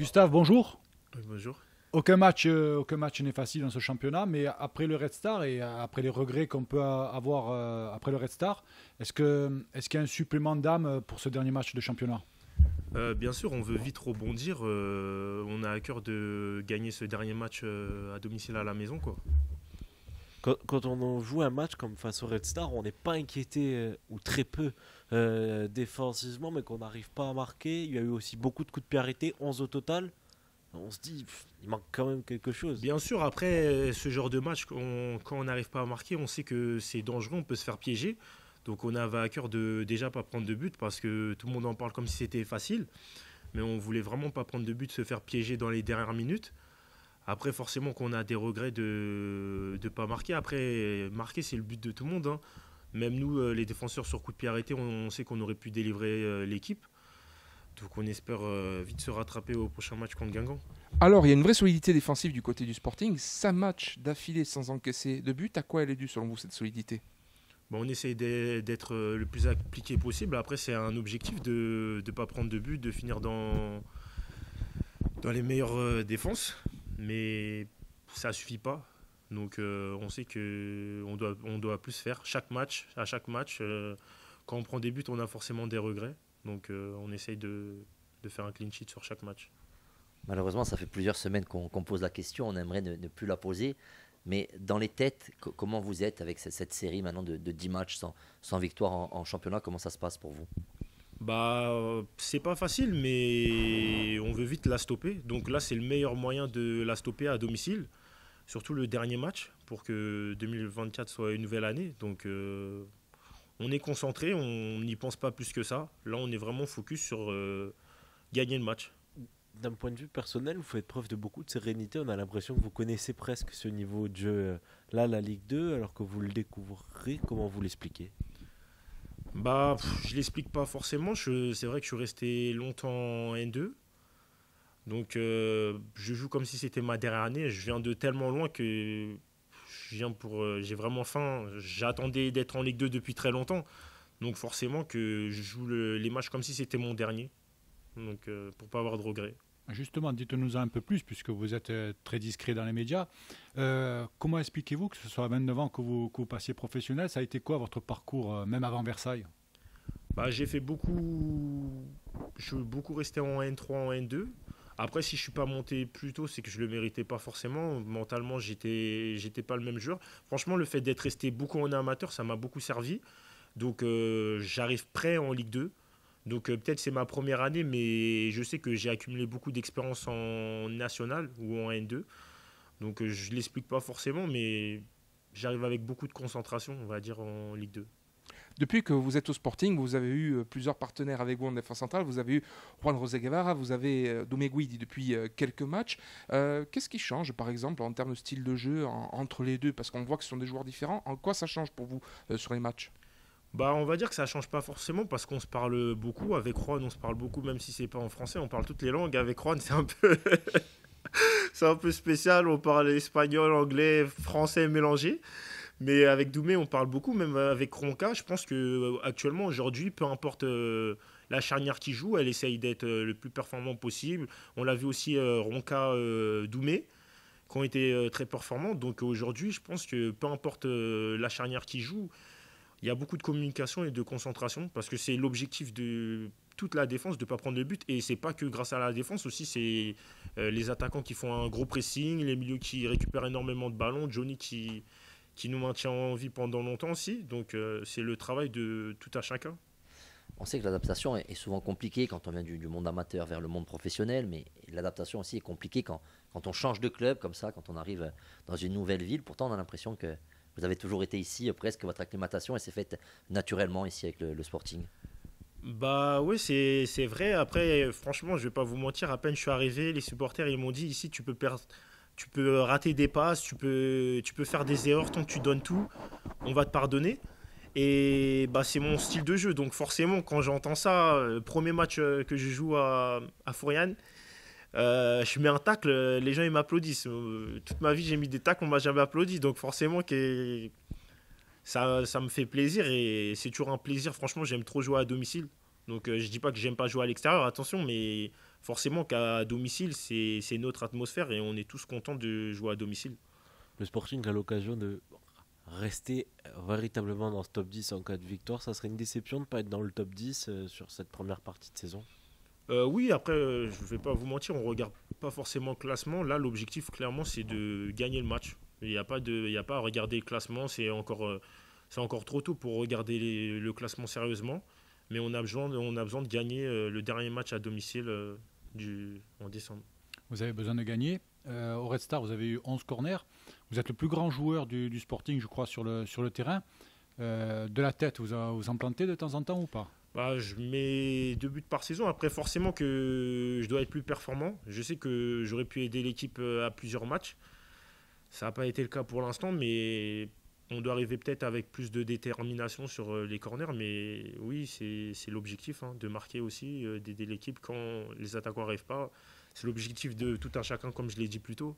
Gustave, bonjour. Bonjour. Aucun match n'est facile dans ce championnat, mais après le Red Star et après les regrets qu'on peut avoir après le Red Star, est-ce qu'il y a un supplément d'âme pour ce dernier match de championnat? Bien sûr, on veut vite rebondir. On a à cœur de gagner ce dernier match à domicile à la maison, quoi. Quand on en joue un match comme face au Red Star, on n'est pas inquiété ou très peu défensivement, mais qu'on n'arrive pas à marquer. Il y a eu aussi beaucoup de coups de pied arrêtés, 11 au total. On se dit, il manque quand même quelque chose. Bien sûr, après ce genre de match, quand on n'arrive pas à marquer, on sait que c'est dangereux, on peut se faire piéger. Donc on avait à cœur de déjà pas prendre de but parce que tout le monde en parle comme si c'était facile. Mais on voulait vraiment pas prendre de but, se faire piéger dans les dernières minutes. Après, forcément qu'on a des regrets de ne pas marquer. Après, marquer, c'est le but de tout le monde, hein. Même nous, les défenseurs sur coup de pied arrêté, on sait qu'on aurait pu délivrer l'équipe. Donc on espère vite se rattraper au prochain match contre Guingamp. Alors, il y a une vraie solidité défensive du côté du Sporting. 5 matchs d'affilée sans encaisser de but. À quoi elle est due, selon vous, cette solidité? Bon, on essaye d'être le plus appliqué possible. Après, c'est un objectif de ne pas prendre de but, de finir dans les meilleures défenses. Mais ça ne suffit pas. Donc on sait qu'on doit plus faire. À chaque match, quand on prend des buts, on a forcément des regrets. Donc on essaye de faire un clean sheet sur chaque match. Malheureusement, ça fait plusieurs semaines qu'on pose la question. On aimerait ne plus la poser. Mais dans les têtes, comment vous êtes avec cette série maintenant de 10 matchs sans victoire en championnat? Comment ça se passe pour vous? C'est pas facile, mais on veut vite la stopper. Donc là, c'est le meilleur moyen de la stopper à domicile. Surtout le dernier match, pour que 2024 soit une nouvelle année. Donc on est concentré, on n'y pense pas plus que ça. Là, on est vraiment focus sur gagner le match. D'un point de vue personnel, vous faites preuve de beaucoup de sérénité. On a l'impression que vous connaissez presque ce niveau de jeu, là, la Ligue 2, alors que vous le découvrez. Comment vous l'expliquez? Je l'explique pas forcément. C'est vrai que je suis resté longtemps en N2. Donc, je joue comme si c'était ma dernière année. Je viens de tellement loin que j'ai vraiment faim. J'attendais d'être en Ligue 2 depuis très longtemps. Donc, forcément que je joue les matchs comme si c'était mon dernier. Donc, pour pas avoir de regrets. Justement, dites-nous un peu plus, puisque vous êtes très discret dans les médias. Comment expliquez-vous que ce soit à 29 ans que vous passiez professionnel? Ça a été quoi votre parcours, même avant Versailles? J'ai fait je suis beaucoup resté en N3, en N2. Après, si je suis pas monté plus tôt, c'est que je le méritais pas forcément. Mentalement, j'étais pas le même joueur. Franchement, le fait d'être resté beaucoup en amateur, ça m'a beaucoup servi. Donc, j'arrive prêt en Ligue 2. Donc, peut-être c'est ma première année, mais je sais que j'ai accumulé beaucoup d'expérience en national ou en N2. Donc, je l'explique pas forcément, mais j'arrive avec beaucoup de concentration, on va dire, en Ligue 2. Depuis que vous êtes au Sporting, vous avez eu plusieurs partenaires avec vous en défense centrale. Vous avez eu Juan José Guevara, vous avez Doumé Guidi depuis quelques matchs. Qu'est-ce qui change, par exemple, en termes de style de jeu entre les deux? Parce qu'on voit que ce sont des joueurs différents. En quoi ça change pour vous sur les matchs? On va dire que ça change pas forcément parce qu'on se parle beaucoup. Avec Juan, on se parle beaucoup, même si c'est pas en français, on parle toutes les langues. Avec Juan, c'est un peu, c'est un peu spécial. On parle espagnol, anglais, français mélangés. Mais avec Doumé, on parle beaucoup, même avec Ronca. Je pense que actuellement, aujourd'hui, peu importe la charnière qui joue, elle essaye d'être le plus performant possible. On l'a vu aussi Ronca, Doumé, qui ont été très performants. Donc aujourd'hui, je pense que peu importe la charnière qui joue, il y a beaucoup de communication et de concentration parce que c'est l'objectif de toute la défense de ne pas prendre de but. Et c'est pas que grâce à la défense aussi, c'est les attaquants qui font un gros pressing, les milieux qui récupèrent énormément de ballons, Johnny qui nous maintient en vie pendant longtemps aussi. Donc c'est le travail de tout à chacun. On sait que l'adaptation est souvent compliquée quand on vient du monde amateur vers le monde professionnel, mais l'adaptation aussi est compliquée quand on change de club comme ça, quand on arrive dans une nouvelle ville. Pourtant, on a l'impression que vous avez toujours été ici, presque votre acclimatation, et s'est faite naturellement ici avec le Sporting. Oui, c'est vrai. Après, franchement, je vais pas vous mentir, à peine je suis arrivé, les supporters ils m'ont dit ici tu peux rater des passes, tu peux faire des erreurs tant que tu donnes tout, on va te pardonner. Et c'est mon style de jeu. Donc forcément, quand j'entends ça, premier match que je joue à Fourian, je mets un tacle, les gens ils m'applaudissent. Toute ma vie, j'ai mis des tacles, on m'a jamais applaudi. Donc forcément, ça me fait plaisir et c'est toujours un plaisir. Franchement, j'aime trop jouer à domicile. Donc je dis pas que j'aime pas jouer à l'extérieur, attention, mais forcément qu'à domicile, c'est notre atmosphère et on est tous contents de jouer à domicile. Le Sporting a l'occasion de rester véritablement dans ce top 10 en cas de victoire. Ça serait une déception de ne pas être dans le top 10 sur cette première partie de saison. Oui, après, je ne vais pas vous mentir, on ne regarde pas forcément le classement. Là, l'objectif, clairement, c'est de gagner le match. Il n'y a pas à regarder le classement, c'est encore trop tôt pour regarder le classement sérieusement. Mais on a besoin de gagner le dernier match à domicile en décembre. Vous avez besoin de gagner. Au Red Star, vous avez eu 11 corners. Vous êtes le plus grand joueur du Sporting, je crois, sur le terrain. De la tête, vous en plantez de temps en temps ou pas? Je mets 2 buts par saison. Après, forcément que je dois être plus performant. Je sais que j'aurais pu aider l'équipe à plusieurs matchs. Ça n'a pas été le cas pour l'instant, mais on doit arriver peut-être avec plus de détermination sur les corners. Mais oui, c'est l'objectif, de marquer aussi, d'aider l'équipe quand les attaquants n'arrivent pas. C'est l'objectif de tout un chacun, comme je l'ai dit plus tôt.